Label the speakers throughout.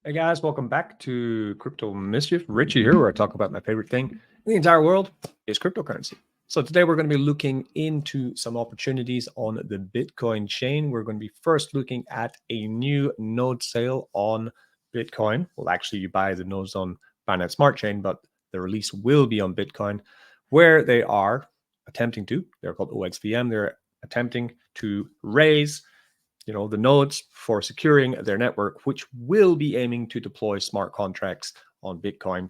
Speaker 1: Hey guys, welcome back to Crypto Mischief. Richie here, where I talk about my favorite thing in the entire world is cryptocurrency. So today we're going to be looking into some opportunities on the Bitcoin chain. We're going to be first looking at a new node sale on Bitcoin. Well, actually, you buy the nodes on Binance Smart Chain, but the release will be on Bitcoin, where they are attempting to, they're called OXVM, they're attempting to raise the nodes for securing their network, which will be aiming to deploy smart contracts on Bitcoin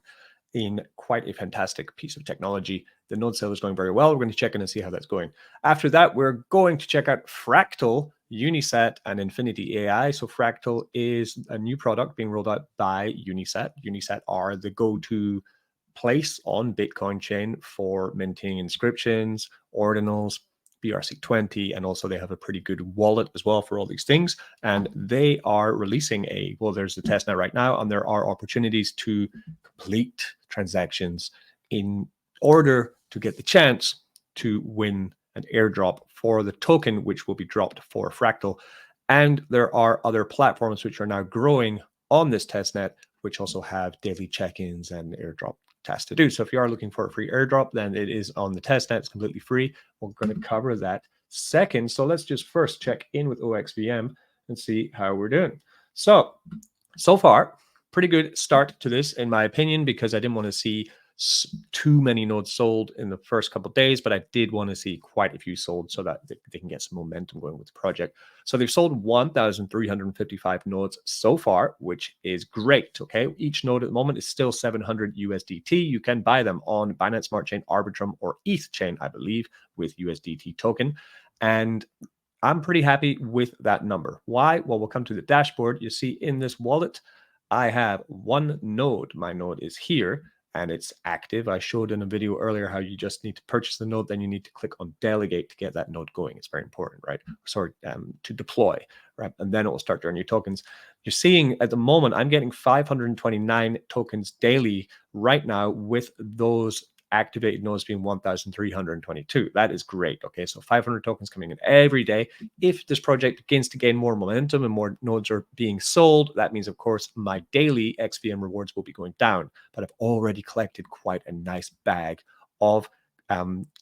Speaker 1: in quite a fantastic piece of technology. The node sale is going very well. We're going to check in and see how that's going. After that, we're going to check out FRACTAL, Unisat, and Infinity AI. So FRACTAL is a new product being rolled out by Unisat. Unisat are the go-to place on Bitcoin chain for minting inscriptions, ordinals, BRC20, and also they have a pretty good wallet as well for all these things. And they are releasing there's a testnet right now, and there are opportunities to complete transactions in order to get the chance to win an airdrop for the token, which will be dropped for FRACTAL. And there are other platforms which are now growing on this testnet, which also have daily check-ins and airdrop tasks to do. So if you are looking for a free airdrop, then it is on the testnet. It's completely free. We're going to cover that second. So let's just first check in with OXVM and see how we're doing. So far, pretty good start to this, in my opinion, because I didn't want to see too many nodes sold in the first couple of days, but I did want to see quite a few sold so that they can get some momentum going with the project. So they've sold 1,355 nodes so far, which is great. Okay, each node at the moment is still 700 USDT. You can buy them on Binance Smart Chain, AIRDROP, or ETH chain, I believe, with USDT token. And I'm pretty happy with that number. Why? Well, we'll come to the dashboard. You see in this wallet, I have one node. My node is here, and it's active. I showed in a video earlier how you just need to purchase the node, then you need to click on delegate to get that node going. It's very important, right? Sorry, to deploy, right? And then it will start to earn your tokens. You're seeing at the moment, I'm getting 529 tokens daily right now with those activated nodes being 1,322. That is great. Okay, so 500 tokens coming in every day. If this project begins to gain more momentum and more nodes are being sold, that means, of course, my daily XVM rewards will be going down. But I've already collected quite a nice bag of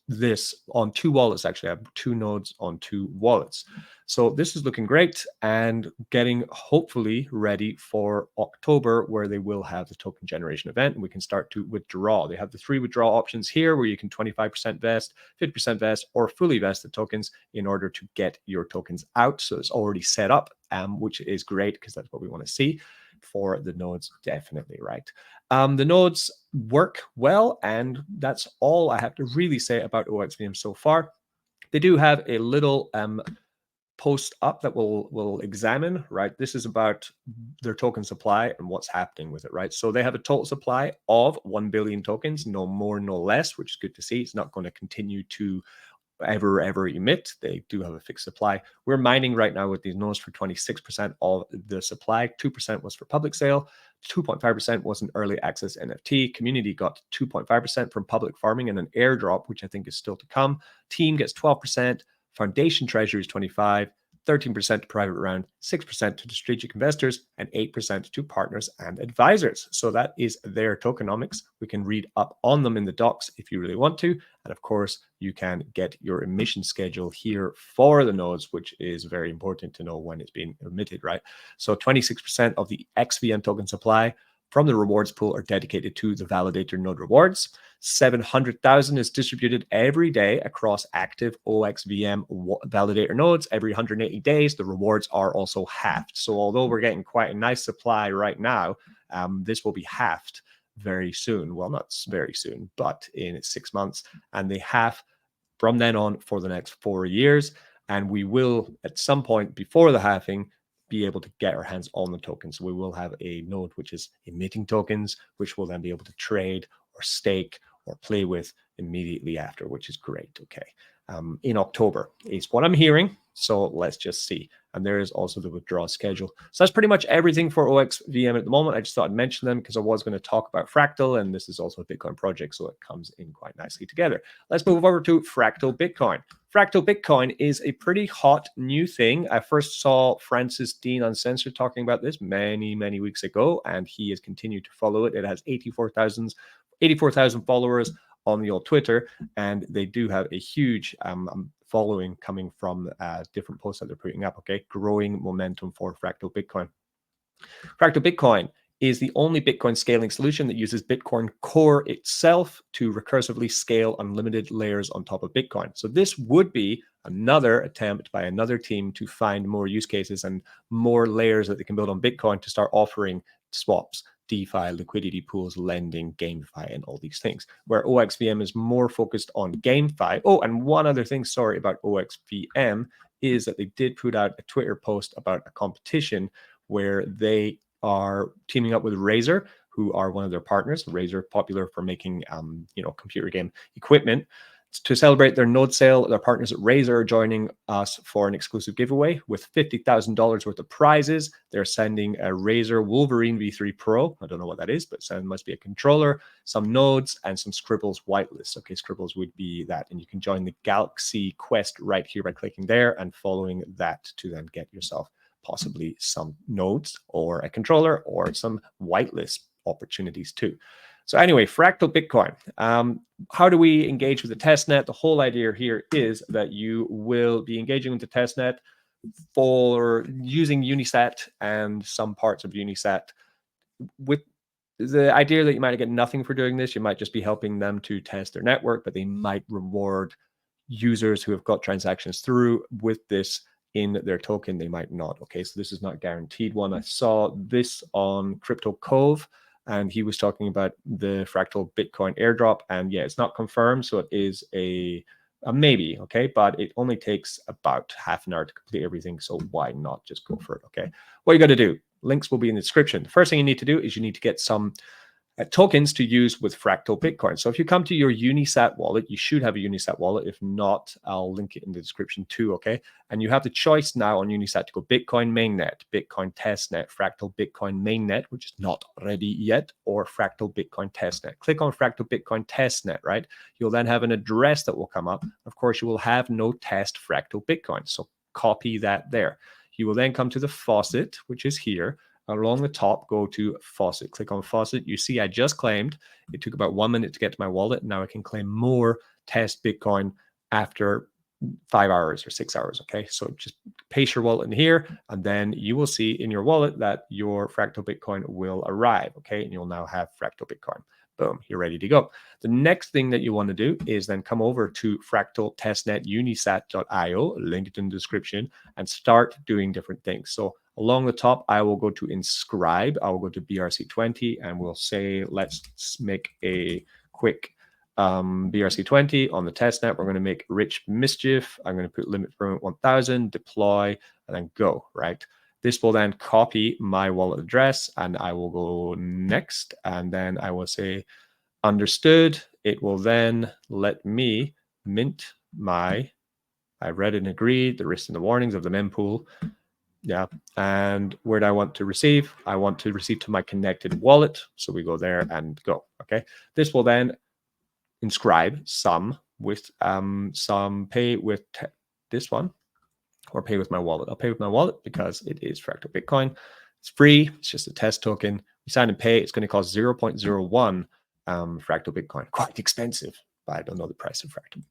Speaker 1: this on two wallets. Actually, I have two nodes on two wallets. So this is looking great and getting hopefully ready for October, where they will have the token generation event and we can start to withdraw. They have the 3 withdrawal options here where you can 25% vest, 50% vest, or fully vested tokens in order to get your tokens out. So it's already set up, which is great because that's what we want to see for the nodes, definitely, right? The nodes work well, and that's all I have to really say about OXVM so far. They do have a little post up that we'll examine, right? This is about their token supply and what's happening with it, right? So they have a total supply of 1 billion tokens, no more, no less, which is good to see. It's not going to continue to ever emit. They do have a fixed supply. We're mining right now with these nodes for 26% of the supply. 2% was for public sale. 2.5% was an early access NFT. Community got 2.5% from public farming and an airdrop, which I think is still to come. Team gets 12%. Foundation treasury is 25%. 13% to private round, 6% to strategic investors, and 8% to partners and advisors. So that is their tokenomics. We can read up on them in the docs if you really want to. And of course, you can get your emission schedule here for the nodes, which is very important to know when it's being emitted, right? So 26% of the XVM token supply from the rewards pool are dedicated to the validator node rewards. 700,000 is distributed every day across active OXVM validator nodes. Every 180 days, the rewards are also halved. So although we're getting quite a nice supply right now, this will be halved very soon. Well, not very soon, but in 6 months. And they halve from then on for the next 4 years. And we will, at some point before the halving, be able to get our hands on the tokens. So we will have a node which is emitting tokens, which we'll then be able to trade or stake or play with immediately after, which is great. Okay. In October is what I'm hearing. So let's just see. And there is also the withdrawal schedule. So that's pretty much everything for OXVM at the moment. I just thought I'd mention them because I was going to talk about FRACTAL, and this is also a Bitcoin project, so it comes in quite nicely together. Let's move over to FRACTAL Bitcoin. Fractal Bitcoin is a pretty hot new thing. I first saw Francis Dean Uncensored talking about this many weeks ago, and he has continued to follow it. It has 84,000 followers on the old Twitter, and they do have a huge following coming from different posts that they're putting up. Okay, growing momentum for Fractal Bitcoin. Fractal Bitcoin is the only Bitcoin scaling solution that uses Bitcoin Core itself to recursively scale unlimited layers on top of Bitcoin. So this would be another attempt by another team to find more use cases and more layers that they can build on Bitcoin to start offering swaps, DeFi, liquidity pools, lending, GameFi, and all these things, where OXVM is more focused on GameFi. Oh, and one other thing, sorry, about OXVM is that they did put out a Twitter post about a competition where they are teaming up with Razer, who are one of their partners. Razer, popular for making computer game equipment. To celebrate their node sale, their partners at Razer are joining us for an exclusive giveaway with $50,000 worth of prizes. They're sending a Razer Wolverine V3 Pro. I don't know what that is, but it must be a controller, some nodes, and some Scribbles whitelists. Okay, Scribbles would be that. And you can join the Galaxy Quest right here by clicking there and following that to then get yourself possibly some nodes or a controller or some whitelist opportunities too. So anyway, Fractal Bitcoin. How do we engage with the testnet? The whole idea here is that you will be engaging with the testnet for using Unisat and some parts of Unisat, with the idea that you might get nothing for doing this. You might just be helping them to test their network, but they might reward users who have got transactions through with this in their token. They might not. Okay, so this is not guaranteed one. I saw this on Crypto Cove, and he was talking about the Fractal Bitcoin airdrop, and yeah, it's not confirmed, so it is a maybe. Okay, but it only takes about half an hour to complete everything, so why not just go for it? Okay, what you got to do, links will be in the description. The first thing you need to do is you need to get some tokens to use with Fractal Bitcoin. So if you come to your Unisat wallet, you should have a Unisat wallet. If not, I'll link it in the description too, okay? And you have the choice now on Unisat to go Bitcoin mainnet, Bitcoin testnet, Fractal Bitcoin mainnet, which is not ready yet, or Fractal Bitcoin testnet. Click on Fractal Bitcoin testnet, right? You'll then have an address that will come up. Of course, you will have no test Fractal Bitcoin, so copy that there. You will then come to the faucet, which is here. Along the top, go to faucet. Click on faucet. You see, I just claimed. It took about 1 minute to get to my wallet. Now I can claim more test Bitcoin after 5 hours or 6 hours. Okay, so just paste your wallet in here, and then you will see in your wallet that your Fractal Bitcoin will arrive. Okay, and you'll now have Fractal Bitcoin. Boom, you're ready to go. The next thing that you want to do is then come over to Fractal Testnet Unisat.io, link it in the description, and start doing different things. So along the top, I will go to inscribe. I will go to BRC20, and we'll say, let's make a quick BRC20 on the testnet. We're going to make Rich Mischief. I'm going to put limit firmament 1000, deploy, and then go, right? This will then copy my wallet address, and I will go next, and then I will say understood. It will then let me mint my, I read and agreed the risks and the warnings of the mempool. Yeah, and where do I want to receive? I want to receive to my connected wallet. So we go there and go. Okay, this will then inscribe some with some pay with this one, or pay with my wallet. I'll pay with my wallet because it is Fractal Bitcoin. It's free. It's just a test token. We sign and pay. It's going to cost 0.01 Fractal Bitcoin. Quite expensive, but I don't know the price of Fractal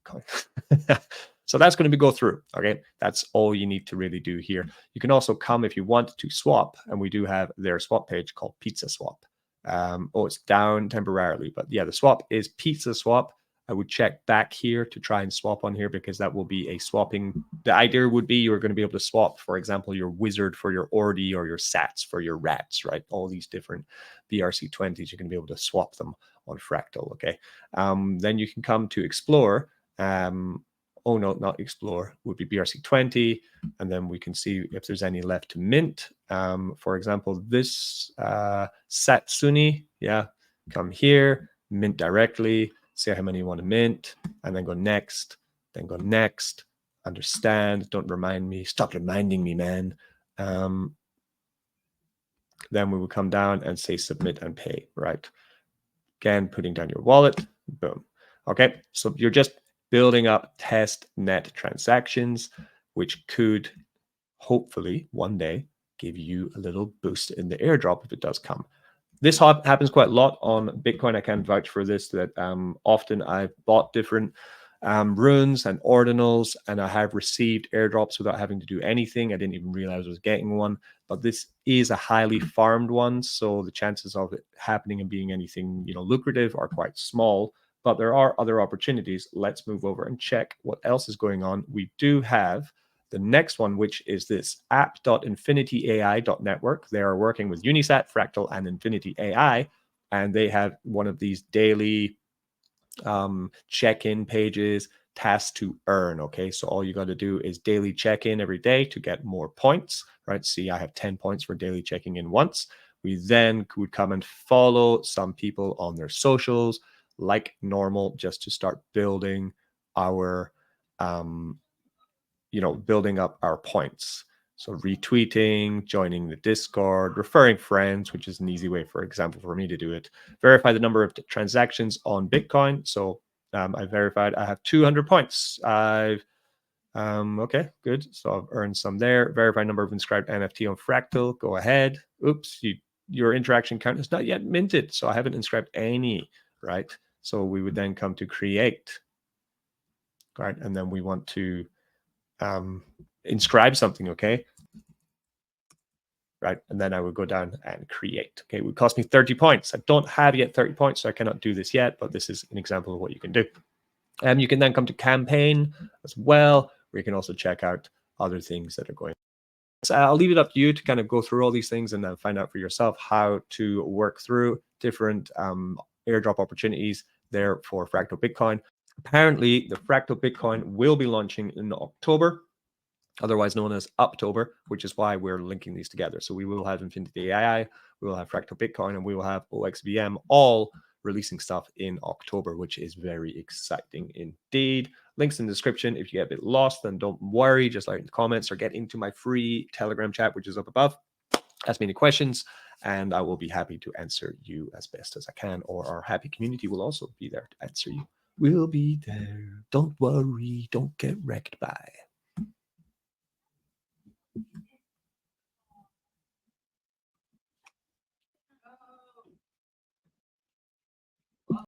Speaker 1: Bitcoin. So that's going to go through. Okay, that's all you need to really do here. You can also come if you want to swap, and we do have their swap page called Pizza Swap. It's down temporarily, but yeah, the swap is Pizza Swap. I would check back here to try and swap on here, because that will be a swapping. The idea would be you're going to be able to swap, for example, your wizard for your ordi, or your sats for your rats, right? All these different BRC20s, you're going to be able to swap them on Fractal, okay? Then you can come to explore. Oh no, not explore, would be BRC20, and then we can see if there's any left to mint. For example, this Satsuni, yeah, come here, mint directly, say how many you want to mint, and then go next, understand, don't remind me, stop reminding me, man. Then we will come down and say submit and pay, right? Again, putting down your wallet, boom. Okay, so you're just building up test net transactions, which could hopefully one day give you a little boost in the airdrop if it does come. This happens quite a lot on Bitcoin. I can vouch for this, that often I've bought different runes and ordinals, and I have received airdrops without having to do anything. I didn't even realize I was getting one, but this is a highly farmed one, so the chances of it happening and being anything, you know, lucrative are quite small. But there are other opportunities. Let's move over and check what else is going on. We do have the next one, which is this app.infinityai.network. They are working with Unisat, Fractal, and Infinity AI, and they have one of these daily check-in pages, tasks to earn. Okay, so all you got to do is daily check-in every day to get more points, right? See, I have 10 points for daily checking in once. We then would come and follow some people on their socials like normal, just to start building our building up our points. So retweeting, joining the Discord, referring friends, which is an easy way, for example, for me to do it. Verify the number of transactions on Bitcoin. So I verified I have 200 points. Okay, good. So I've earned some there. Verify number of inscribed NFT on Fractal. Go ahead. Oops, your interaction count is not yet minted. So I haven't inscribed any, right? So we would then come to create, right? And then we want to inscribe something, okay, right? And then I would go down and create. Okay, it would cost me 30 points. I don't have yet 30 points, so I cannot do this yet, but this is an example of what you can do. You can then come to campaign as well, where you can also check out other things that are going on. So I'll leave it up to you to kind of go through all these things and then find out for yourself how to work through different airdrop opportunities there for Fractal Bitcoin. Apparently, the Fractal Bitcoin will be launching in October, otherwise known as Uptober, which is why we're linking these together. So we will have Infinity AI, we will have Fractal Bitcoin, and we will have OXVM all releasing stuff in October, which is very exciting indeed. Links in the description. If you get a bit lost, then don't worry. Just like in the comments or get into my free Telegram chat, which is up above. Ask me any questions, and I will be happy to answer you as best as I can, or our happy community will also be there to answer you. We'll be there. Don't worry. Don't get wrecked by.